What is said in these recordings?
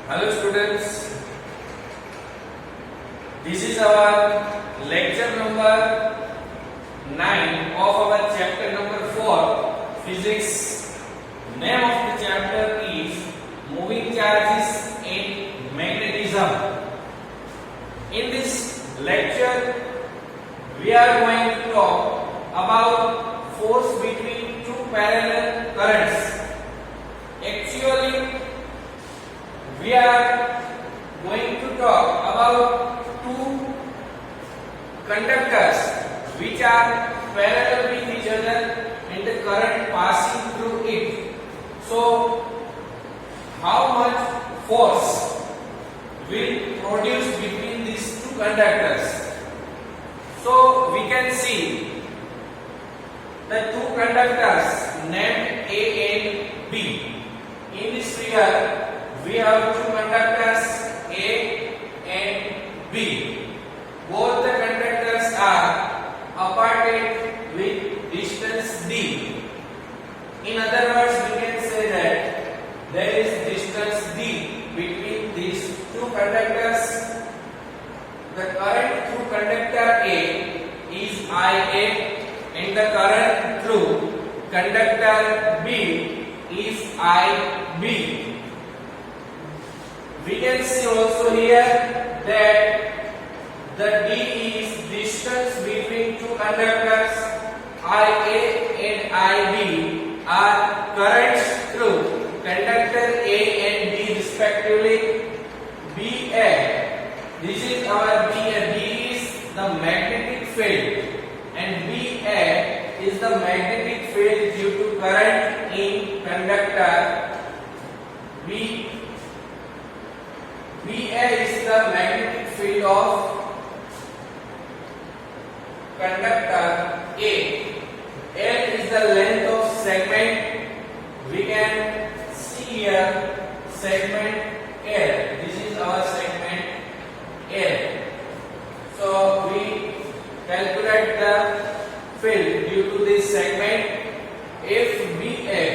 Hello students, this is our lecture number 9 of our chapter number 4 physics. Name of the chapter is moving charges in magnetism. In this lecture we are going to talk about force between two parallel currents. Actually we are going to talk about two conductors which are parallel with each other and the current passing through it. So, how much force will produce between these two conductors? So, we can see the two conductors named A and B. In this figure, we have two conductors A and B. Both the conductors are aparted with distance D. In other words, we can say that there is distance D between these two conductors. The current through conductor A is IA and the current through conductor B is IB. We can see also here that the D is distance between two conductors IA and IB are currents through conductor A and B respectively. BA, this is our BA. B is the magnetic field and BA is the magnetic field due to current in conductor B. BA is the magnetic field of conductor A. L is the length of segment. We can see here segment L. This is our segment L. So we calculate the field due to this segment. If BA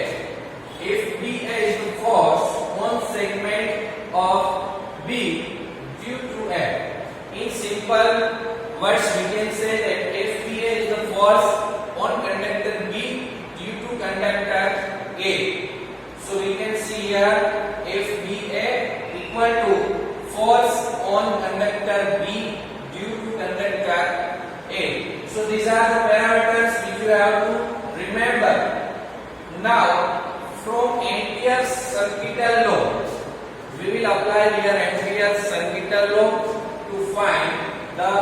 is the force on segment of B due to F. In simple words, we can say that FBA is the force on conductor B due to conductor A. So we can see here FBA equal to force on conductor B due to conductor A. So these are the parameters which you have to remember. Now from Ampere's circuital law, we will apply here Ampere's circuital law to find the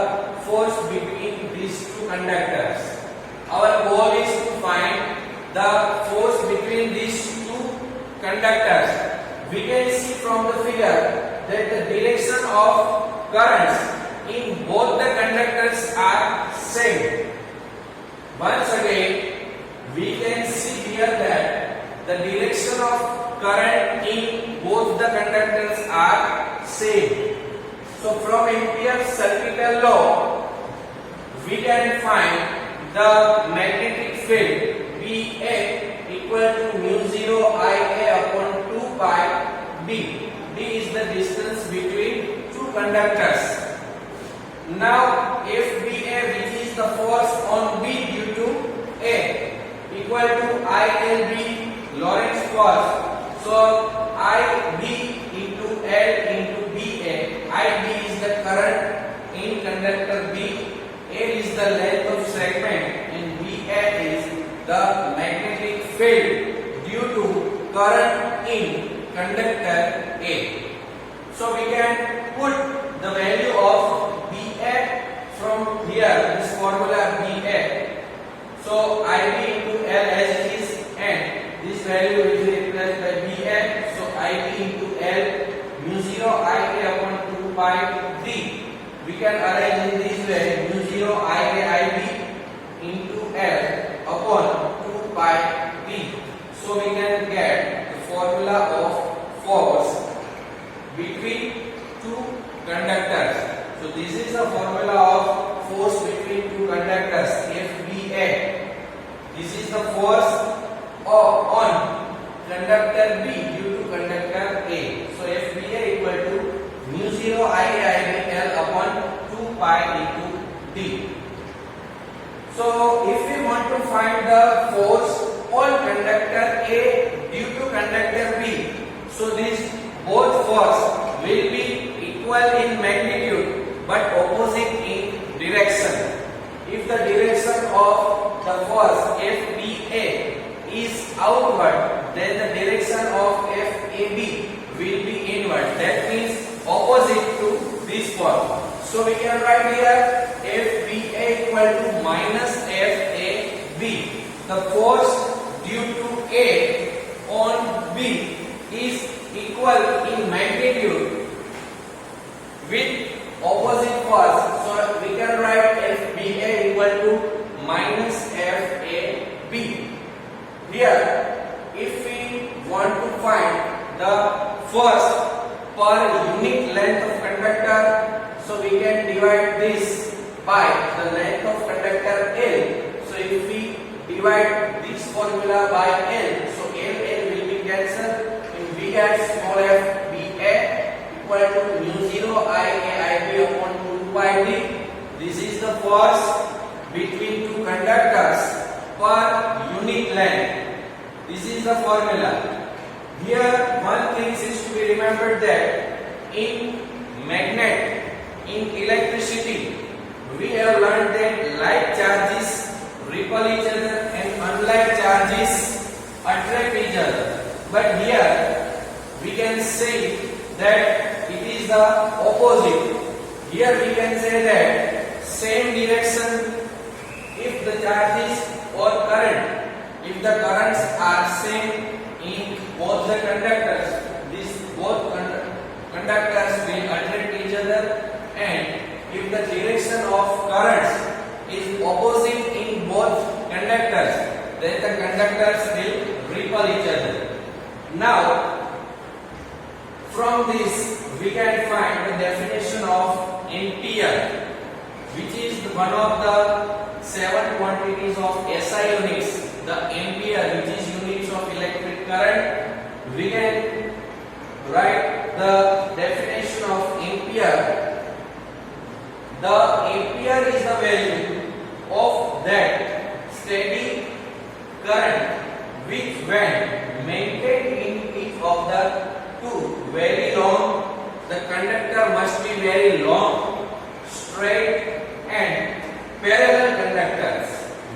force between these two conductors. Our goal is to find the force between these two conductors. We can see from the figure that the direction of currents in both the conductors are same. Once again, we can see here that the direction of current in both the conductors are same. So from Ampere's circuital law, we can find the magnetic field BA equal to mu 0 IA upon 2 pi D. D is the distance between two conductors. Now FBA, which is the force on B due to A, equal to ILB, Lorentz force. So IB into L into BA. IB is the current in conductor B. L is the length of segment and BA is the magnetic field due to current in conductor A. So we can put the value of BA from here, this formula BA. So IB into L as it is and this value is replaced by BA. So IB into L mu 0 IA upon 2 pi D. We can arrange in this way mu 0 IA IB into L upon 2 pi D. So we can get the formula of force between two conductors. So this is the formula of force between two conductors, FBA. This is the force on conductor B due to conductor A. So FBA equal want to find the force on conductor A due to conductor B. So these both force will be equal in magnitude but opposite in direction. If the direction of the force FBA is outward, then the direction of FAB will be inward. That means opposite to this force. So we can write here FBA equal to minus FAB. The force due to A on B is equal in magnitude with opposite force. So we can write FBA equal to minus FAB. Here, if we want to find the force per unit length of conductor, so we can divide this by the length of conductor L. So if we divide this formula by L, so L will be cancelled. And we get small f BA equal to mu 0 IAIB upon 2 pi d. This is the force between two conductors per unit length. This is the formula. Here one thing is to be remembered that in magnet, in electricity, we have learned that like charges repel each other and unlike charges attract each other. But here we can say that it is the opposite. Here we can say that same direction if the charges or current, if the currents are same in both the conductors, these both conductors will attract each other, and if the direction of currents is opposite in both conductors, then the conductors will repel each other. Now, from this we can find the definition of ampere, which is one of the 7 quantities of SI units. The ampere, which is units of electric current, we can write the definition of ampere. The ampere is the value of that steady current which, when maintained in each of the two very long, the conductor must be very long, straight and parallel conductors.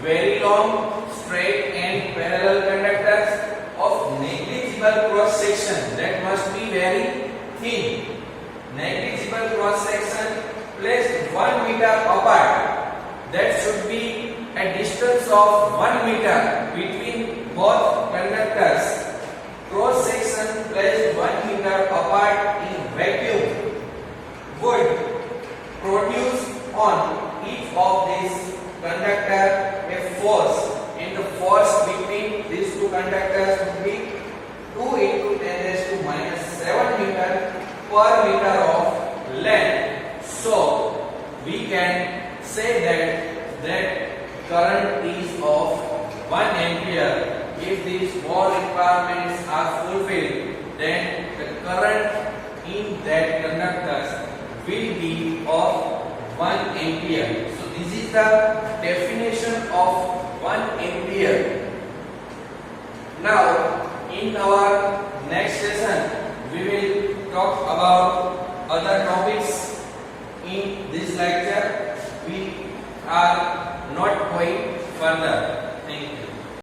Very long, straight and parallel conductors of negligible cross section, that must be very thin. Negligible cross section placed 1 meter apart. That should be a distance of 1 meter between both conductors. Cross section placed 1 meter apart in vacuum would produce on each of these conductor a force, and the force between these two conductors would be 2 into 10 raised to minus 7 meter per meter of length. So we can say that current is of 1 ampere. If these all requirements are fulfilled, then the current in that conductors will be of 1 ampere. So this is the definition of 1 ampere. Now in our next session we will talk about other topics. In this lecture we are not going further.